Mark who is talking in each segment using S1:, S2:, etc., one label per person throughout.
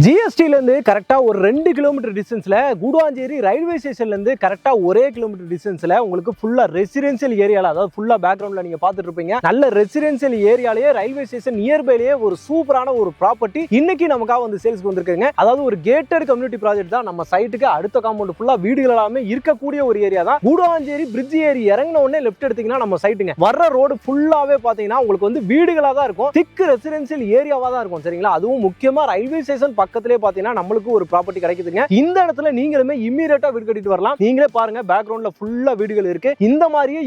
S1: ஜிஎஸ்டிலேருந்து கரெக்டாக ஒரு 2 கிலோமீட்டர் டிஸ்டன்ஸில் கூடுவாஞ்சேரி ரயில்வே ஸ்டேஷன்லேருந்து கரெக்டாக ஒரே கிலோமீட்டர் டிஸ்டன்ஸில் உங்களுக்கு ஃபுல்லாக ரெசிடென்சியல் ஏரியாவில், அதாவது ஃபுல்லாக பேக்ரவுண்டில் நீங்கள் பார்த்துட்டு இருப்பீங்க, நல்ல ரெசிடென்சியல் ஏரியாலேயே ரயில்வே ஸ்டேஷன் நியர்பைலேயே ஒரு சூப்பரான ஒரு ப்ராப்பர்ட்டி இன்னைக்கு நமக்காக வந்து சேல்ஸ்க்கு வந்திருக்குங்க. அதாவது ஒரு கேட்டட் கம்யூனிட்டி ப்ராஜெக்ட் தான். நம்ம சைட்டுக்கு அடுத்த காம்பவுண்ட் ஃபுல்லாக வீடுகள் எல்லாமே இருக்கக்கூடிய ஒரு ஏரியா தான். கூடுவாஞ்சேரி பிரிட்ஜ் ஏறி இறங்கின உடனே லெஃப்ட் எடுத்தீங்கன்னா நம்ம சைட்டுங்க. வர்ற ரோடு ஃபுல்லாகவே பார்த்தீங்கன்னா உங்களுக்கு வந்து வீடுகளாக தான் இருக்கும், திக் ரெசிடென்சியல் ஏரியாவாக தான் இருக்கும். சரிங்களா? அதுவும் முக்கியமாக ரயில்வே ஸ்டேஷன் பக்கத்திலே பாத்தீங்கன்னா நம்மளுக்கு ஒரு ப்ராப்பர்ட்டி கிடைக்குதுங்க. இந்த இடத்துல நீங்களுமே இம்மீடியட்டா வீடு கட்டிட்டு வரலாம். நீங்களே பாருங்க, பேக்ரவுண்ட்ல ஃபுல்லா வீடுகள் இருக்கு. இந்த மாதிரியே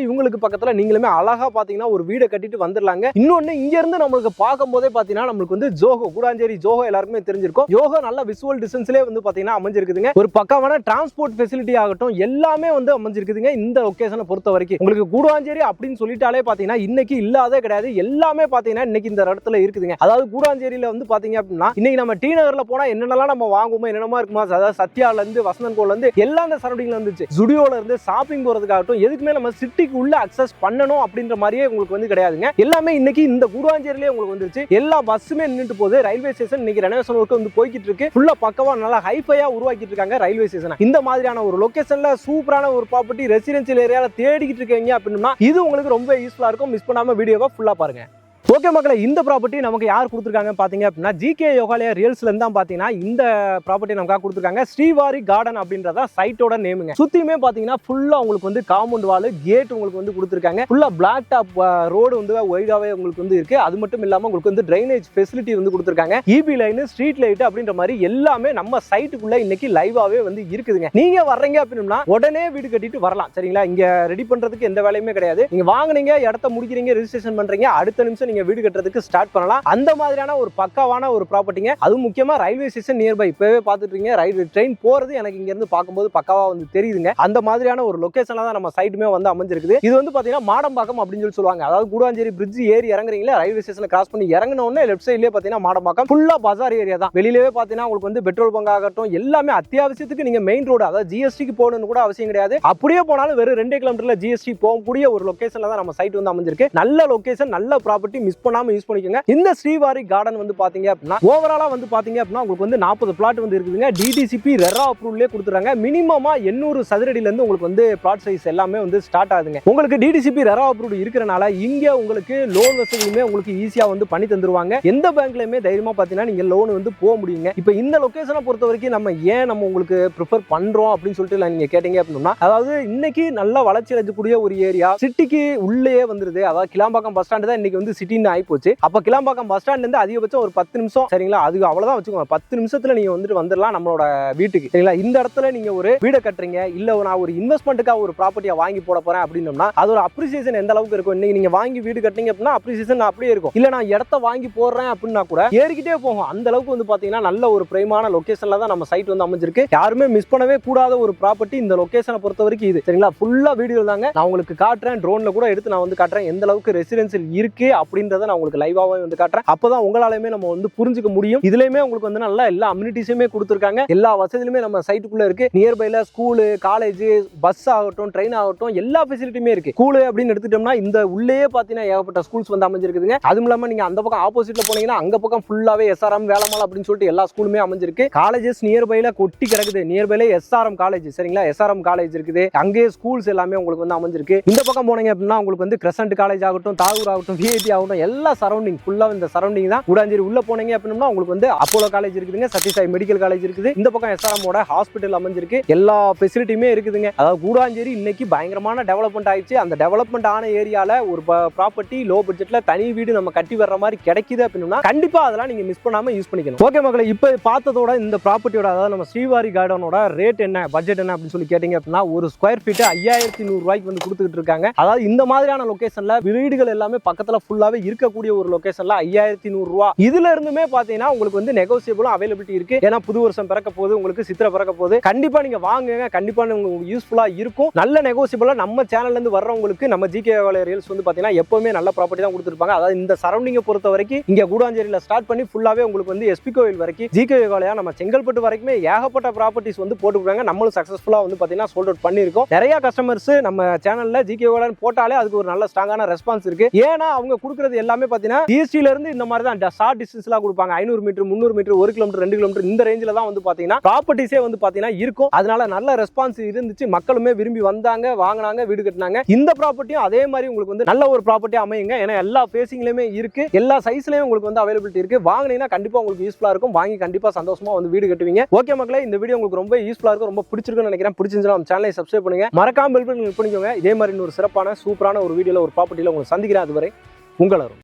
S1: இவங்களுக்கு பக்கத்துல நீங்களுமே அழகா பாத்தீங்கன்னா ஒரு வீடை கட்டிட்டு வந்துடலாங்க. இன்னொன்னு, இங்க இருந்து நம்மளுக்கு பார்க்கும்போதே பாத்தீங்கன்னா நம்மளுக்கு வந்து ஜோஹோ, கூடுவாஞ்சேரி ஜோஹோ எல்லாருக்குமே தெரிஞ்சிருக்கும். ஜோஹோ நல்ல விசுவல் டிஸ்டன்ஸ்லயே வந்து பாத்தீங்கன்னா அமைஞ்சிருக்குதுங்க. ஒரு பக்காவான டிரான்ஸ்போர்ட் ஃபெசிலிட்டி ஆகட்டும் எல்லாமே வந்து அமைஞ்சிருக்குதுங்க. இந்த லொகேஷனை பொறுத்த வரைக்கும் உங்களுக்கு கூடுவாஞ்சேரி அப்படின்னு சொல்லிட்டாலே பாத்தீங்கன்னா இன்னைக்கு இல்லாத கிடையாது, எல்லாமே பாத்தீங்கன்னா இன்னைக்கு இந்த இடத்துல இருக்குதுங்க. அதாவது கூடுவாஞ்சேரியில வந்து பாத்தீங்க அப்படின்னா இன்னைக்கு நம்ம டி நகர்ல போனா என்னென்னலாம் நம்ம வாங்குவோமோ, என்னென்னமா இருக்குமா, அதாவது சத்யால இருந்து வசந்தன் கோல இருந்து எல்லா அந்த சரௌண்டிங்ல வந்துச்சு. ஜுடியோல இருந்து ஷாப்பிங் போறதுக்காகட்டும் எதுக்குமே நம்ம சிட்டிக்கு உள்ள அக்சஸ் பண்ணணும் அப்படின்ற மாதிரியே உங்களுக்கு வந்து கிடையாதுங்க. எல்லாமே இன்னைக்கு இந்த கூடுவாஞ்சேரியிலே உங்களுக்கு வந்துருச்சு. எல்லா பஸ்ஸுமே நின்னுட்டு போகுது. ரயில்வே ஸ்டேஷன் இன்னைக்கு ரெனோவேஷன் ஒர்க் வந்து போய்கிட்டு இருக்கு. ஃபுல்லா பக்கவா நல்லா ஹைஃபையா உருவாக்கிட்டு இருக்காங்க ரயில்வே ஸ்டேஷன். இந்த மாதிரியான ஒரு லொகேஷன்ல சூப்பரான ஒரு ப்ராப்பர்ட்டி ரெசிடென்சியல் ஏரியால தேடிக்கிட்டு இருக்கீங்க அப்படின்னா இது உங்களுக்கு ரொம்ப யூஸ்ஃபுல்லா இருக்கும். மிஸ் பண்ணாம வீடியோவை ஃபுல்லா பாருங்க. ஓகே மக்களே, இந்த ப்ராப்பர்ட்டி நமக்கு யார் கொடுத்துருக்காங்க பார்த்தீங்க அப்படின்னா ஜிகே யோகாலயா ரியல்ஸ்லேருந்து தான் பார்த்தீங்கன்னா இந்த ப்ராப்பர்ட்டி நமக்காக கொடுத்துருக்காங்க. ஸ்ரீவாரி கார்டன் அப்படின்றத சைட்டோட நேமுங்க. சுற்றியுமே பார்த்தீங்கன்னா ஃபுல்லாக உங்களுக்கு வந்து காம்பவுண்ட் வால், கேட் உங்களுக்கு வந்து கொடுத்துருக்காங்க. ஃபுல்லாக பிளாக் டாப் ரோடு வந்து ஒய்டாவே உங்களுக்கு வந்து இருக்கு. அது மட்டும் இல்லாமல் உங்களுக்கு வந்து ட்ரைனேஜ் ஃபெசிலிட்டி வந்து கொடுத்துருக்காங்க. இபி லைன், ஸ்ட்ரீட் லைட் அப்படின்ற மாதிரி எல்லாமே நம்ம சைட்டுக்குள்ள இன்னைக்கு லைவாவே வந்து இருக்குதுங்க. நீங்க வர்றீங்க அப்படின்னா உடனே வீடு கட்டிட்டு வரலாம். சரிங்களா? இங்க ரெடி பண்றதுக்கு எந்த வேலையுமே கிடையாது. நீங்க வாங்குனீங்க, இடத்த முடிக்கிறீங்க, ரெஜிஸ்ட்ரேஷன் பண்றீங்க, அடுத்த நிமிஷம் வீடு கட்டுறதுக்கு ஸ்டார்ட் பண்ணலாம். அந்த மாதிரியான ஒரு பக்காவான ஒரு ப்ராப்பர்ட்டிங்க. அதுவும் முக்கியமா ரயில்வே ஸ்டேஷன் நியர்பை. இப்பவே பார்த்துட்டு இருக்கீங்க, ரயில்வே ட்ரெயின் போறது எனக்கு இங்க இருந்து பார்க்கும்போது பக்காவா வந்து தெரியுதுங்க. அந்த மாதிரியான ஒரு லொகேஷன்ல தான் நம்ம சைட்டுமே வந்து அமைஞ்சிருக்குது. இது வந்து பாத்தீங்கன்னா மாடம்பாக்கம் அப்படின்னு சொல்லி சொல்லுவாங்க. அதாவது கூடுவாஞ்சேரி பிரிட்ஜ் ஏறி இறங்குறீங்களா, ரயில்வே ஸ்டேஷன் கிராஸ் பண்ணி இறங்கின உடனே லெஃப்ட் சைட்லயே பாத்தீங்கன்னா மாடம்பாக்கம் ஃபுல்லா பஜார் ஏரியா தான். வெளியிலேயே பாத்தீங்கன்னா உங்களுக்கு வந்து பெட்ரோல் பங்க் ஆகட்டும் எல்லாமே அத்தியாவசியத்துக்கு நீங்க மெயின் ரோடு, அதாவது ஜிஎஸ்டிக்கு போகணும்னு கூட அவசியம் கிடையாது. அப்படியே போனாலும் வெறும் 2 கிலோமீட்டர்ல ஜிஎஸ்டி போகக்கூடிய ஒரு லொகேஷன்ல தான் நம்ம சைட் வந்து அமைஞ்சிருக்கு. நல்ல லொகேஷன், நல்ல ப்ராப்பர்ட்டி, மிஸ் பண்ணாம யூஸ் பண்ணிக்கோங்க. இந்த ஸ்ரீவாரி கார்டன் வந்து பாத்தீங்க அப்படின்னா ஓவராலா வந்து பாத்தீங்க அப்படின்னா உங்களுக்கு வந்து 40 பிளாட் வந்து இருக்குதுங்க. டிடிசிபி ரெரா அப்ரூவல்லே கொடுத்துறாங்க. மினிமமா 800 சதுரடியில இருந்து உங்களுக்கு வந்து பிளாட் சைஸ் எல்லாமே வந்து ஸ்டார்ட் ஆகுதுங்க. உங்களுக்கு டிடிசிபி ரெரா அப்ரூவல் இருக்கறனால இங்க உங்களுக்கு லோன் வசதியுமே உங்களுக்கு ஈஸியா வந்து பண்ணி தந்துருவாங்க. எந்த பேங்க்லயுமே தைரியமா பாத்தீங்கன்னா நீங்க லோன் வந்து போக முடியுங்க. இப்போ இந்த லொகேஷனை பொறுத்த வரைக்கும் நம்ம உங்களுக்கு ப்ரிஃபர் பண்றோம் அப்படின்னு சொல்லிட்டு நீங்க கேட்டீங்க அப்படின்னா, அதாவது இன்னைக்கு நல்ல வளர்ச்சி அடைஞ்சக்கூடிய ஒரு ஏரியா, சிட்டிக்கு உள்ளே வந்துருது. அதாவது கிளாம்பாக்கம் பஸ் ஸ்டாண்ட் தான் இன்னைக்கு வந்து சிட்டின்னு ஆயிப்போச்சு. அப்ப கிளாம்பாக்கம் பஸ் ஸ்டாண்ட்ல இருந்து அதிகபட்சம் ஒரு 10 நிமிஷம், சரிங்களா? அது அவ்வளவுதான் வச்சுக்கோங்க. 10 நிமிஷத்துல நீங்க வந்துட்டு வந்துடலாம் நம்மளோட வீட்டுக்கு. சரிங்களா? இந்த இடத்துல நீங்க ஒரு வீட கட்டுறீங்க, இல்ல நான் ஒரு இன்வெஸ்ட்மெண்ட்டுக்காக ஒரு ப்ராப்பர்ட்டியை வாங்கி போட போறேன் அப்படின்னா அது ஒரு அப்ரிசியேஷன் எந்த அளவுக்கு இருக்கும். இன்னைக்கு நீங்க வாங்கி வீடு கட்டினீங்க அப்படின்னா அப்ரிசியேஷன் அப்படியே இருக்கும். இல்ல நான் இடத்த வாங்கி போடுறேன் அப்படின்னா கூட ஏறிக்கிட்டே போகும். அந்த அளவுக்கு வந்து பாத்தீங்கன்னா நல்ல ஒரு பிரைமான லொகேஷன்ல தான் நம்ம சைட் வந்து அமைஞ்சிருக்கு. யாருமே மிஸ் பண்ணவே கூடாத ஒரு ப்ராப்பர்ட்டி இந்த லொகேஷனை பொறுத்த வரைக்கும் இது. சரிங்களா? ஃபுல்லா வீடுகள் தாங்க. நான் உங்களுக்கு காட்டுறேன், ட்ரோன்ல கூட எடுத்து நான் வந்து காட்டுறேன் எந்த அளவுக்கு ரெசிடென்சியல் இருக்கு அப்படின்றத நான் உங்களுக்கு லைவாவே வந்து காட்டுறேன். அப்பதான் உங்களாலுமே நம்ம வந்து புரிஞ்சுக்க முடியும். இதுலயுமே உங்களுக்கு வந்து நல்ல எல்லா அம்யூனிட்டிஸுமே கொடுத்துருக்காங்க. எல்லா வசதியுமே நம்ம சைட்டுக்குள்ள இருக்கு. நியர்பைல ஸ்கூலு, காலேஜ், பஸ் ஆகட்டும், ட்ரெயின் ஆகட்டும் எல்லா ஃபெசிலிட்டியுமே இருக்கு. ஸ்கூலு அப்படின்னு எடுத்துட்டோம்னா இந்த உள்ளேயே பாத்தீங்கன்னா ஏகப்பட்ட ஸ்கூல்ஸ் வந்து அமைஞ்சிருக்குதுங்க. அதுவும் இல்லாம நீங்க அந்த பக்கம் ஆப்போசிட்ல போனீங்கன்னா அங்க பக்கம் ஃபுல்லாவே எஸ்ஆர்எம், வேலம்மாள் அப்படின்னு சொல்லிட்டு எல்லா ஸ்கூலுமே அமைஞ்சிருக்கு. காலேஜஸ் நியர்பைல கொட்டி கிடக்குது. நியர்பைல எஸ்ஆர்எம் காலேஜ், சரிங்களா? எஸ்ஆர்எம் காலேஜ் இருக்குது. அங்கேயே ஸ்கூல்ஸ் எல்லாமே உங்களுக்கு வந்து அமைஞ்சிருக்கு. இந்த பக்கம் போனீங்க அப்படின்னா உங்களுக்கு வந்து கிரசன்ட் காலேஜ் ஆகட்டும், தாகூர் ஆகட்டும், விஐடி ஆகட்டும் எல்லா சரௌண்டிங் ஃபுல்லா இந்த சரௌண்டிங் தான். கூடுவாஞ்சேரி உள்ள போனீங்க அப்படின்னா உங்களுக்கு வந்து அப்போலோ காலேஜ் இருக்குதுங்க, சத்யசாய் மெடிக்கல் காலேஜ் இருக்குது. இந்த பக்கம் எஸ்ஆர்எம்மோட ஹாஸ்பிட்டல் அமைஞ்சிருக்கு. எல்லா ஃபெசிலிட்டியுமே இருக்குதுங்க. அதாவது கூடுவாஞ்சேரி இன்னைக்கு பயங்கரமான டெவலப்மெண்ட் ஆயிடுச்சு. அந்த டெவலப்மெண்ட் ஆன ஏரியால ஒரு ப்ராப்பர்ட்டி லோ பட்ஜெட்ல தனி வீடு நம்ம கட்டி வர்ற மாதிரி கிடைக்குது அப்படின்னா கண்டிப்பா அதெல்லாம் நீங்க மிஸ் பண்ணாம யூஸ் பண்ணிக்கணும். ஓகே மக்களே, இப்போ பார்த்ததோட இந்த ப்ராப்பர்ட்டியோட, அதாவது நம்ம ஸ்ரீவாரி கார்டனோட ரேட் என்ன, பட்ஜெட் என்ன அப்படின்னு சொல்லி கேட்டீங்க அப்படின்னா ஒரு ஸ்கொயர் ஃபீட் 5100 ரூபாய்க்கு வந்து கொடுத்துட்டு இருக்காங்க. அதாவது இந்த மாதிரியான லொகேஷன்ல வீடுகள் எல்லாமே பக்கத்துல ஃபுல்லாவே இருக்கக்கூடிய ஒரு லொகேஷன்ல 5100 ரூபாய். இதுல இருந்துமே பாத்தீங்கன்னா உங்களுக்கு வந்து நெகோசியபிளும் அவைலபிலிட்டி இருக்கு. ஏன்னா புது வருஷம் பிறக்க போது, உங்களுக்கு சித்திரை பிறக்க போது, கண்டிப்பா நீங்க வாங்குங்க. கண்டிப்பா உங்களுக்கு யூஸ்ஃபுல்லா இருக்கும். நல்ல நெகோசியபிளா நம்ம சேனல்ல இருந்து வர்றவங்களுக்கு நம்ம ஜிகே யோகாலயா ரியல்ஸ் வந்து பாத்தீங்கன்னா எப்பவுமே நல்ல ப்ராப்பர்ட்டி தான் கொடுத்துருப்பாங்க. அதாவது இந்த சரௌண்டிங்கை பொறுத்த வரைக்கும் இங்க கூடுவாஞ்சேரியில ஸ்டார்ட் பண்ணி ஃபுல்லாவே உங்களுக்கு வந்து எஸ்பி கோயில் வரைக்கும் ஜிகே யோகாலயா நம்ம செங்கல்பட்டு வரைக்குமே ஏகப்பட்ட ப்ராப்பர்ட்டிஸ் வந்து போட்டுருக்காங்க. நம்மளும் சக்சஸ்ஃபுல்லா வந்து பாத்தீங்கன்னா சோல்ட் அவுட் பண்ணிருக்கோம். நிறைய கஸ்டமர்ஸ் நம்ம சேனல்ல ஜிகே யோகாலயா போட்டாலே அதுக்கு ஒரு நல்ல ஸ்ட்ராங்கான ரெஸ்பான்ஸ் இருக்கு. ஏன்னா அவங்க கொடுக்குற கொடுக்கறது எல்லாமே பாத்தீங்கன்னா டிஎஸ்டில இருந்து இந்த மாதிரி தான் ஷார்ட் டிஸ்டன்ஸ்லாம் கொடுப்பாங்க. 500 மீட்டர் 300 மீட்டர் 1 கிலோமீட்டர் 2 கிலோமீட்டர் இந்த ரேஞ்சில தான் வந்து பாத்தீங்கன்னா ப்ராப்பர்ட்டிஸே வந்து பாத்தீங்கன்னா இருக்கும். அதனால நல்ல ரெஸ்பான்ஸ் இருந்துச்சு, மக்களுமே விரும்பி வந்தாங்க, வாங்கினாங்க, வீடு கட்டினாங்க. இந்த ப்ராப்பர்ட்டியும் அதே மாதிரி உங்களுக்கு வந்து நல்ல ஒரு ப்ராப்பர்ட்டி அமையுங்க. ஏன்னா எல்லா ஃபேசிங்லயுமே இருக்கு, எல்லா சைஸ்லயும் உங்களுக்கு வந்து அவைலபிலிட்டி இருக்கு. வாங்கினீங்கன்னா கண்டிப்பா உங்களுக்கு யூஸ்ஃபுல்லா இருக்கும். வாங்கி கண்டிப்பா சந்தோஷமா வந்து வீடு கட்டுவீங்க. ஓகே மக்களே, இந்த வீடியோ உங்களுக்கு ரொம்ப யூஸ்ஃபுல்லா இருக்கும், ரொம்ப பிடிச்சிருக்குன்னு நினைக்கிறேன். பிடிச்சிருந்தா நம்ம சேனலை சப்ஸ்கிரைப் பண்ணுங்க, மறக்காம பெல் பட்டன் கிளிக் பண்ணிக்கோங்க. இதே மாதிரி இன்னொரு சிறப்பான சூப்பரான ஒரு வீடியோல ஒரு ப்ராப்பர்ட்டில உங்களை சந்திக்கிறேன். அதுவரை உங்கள் அருண்.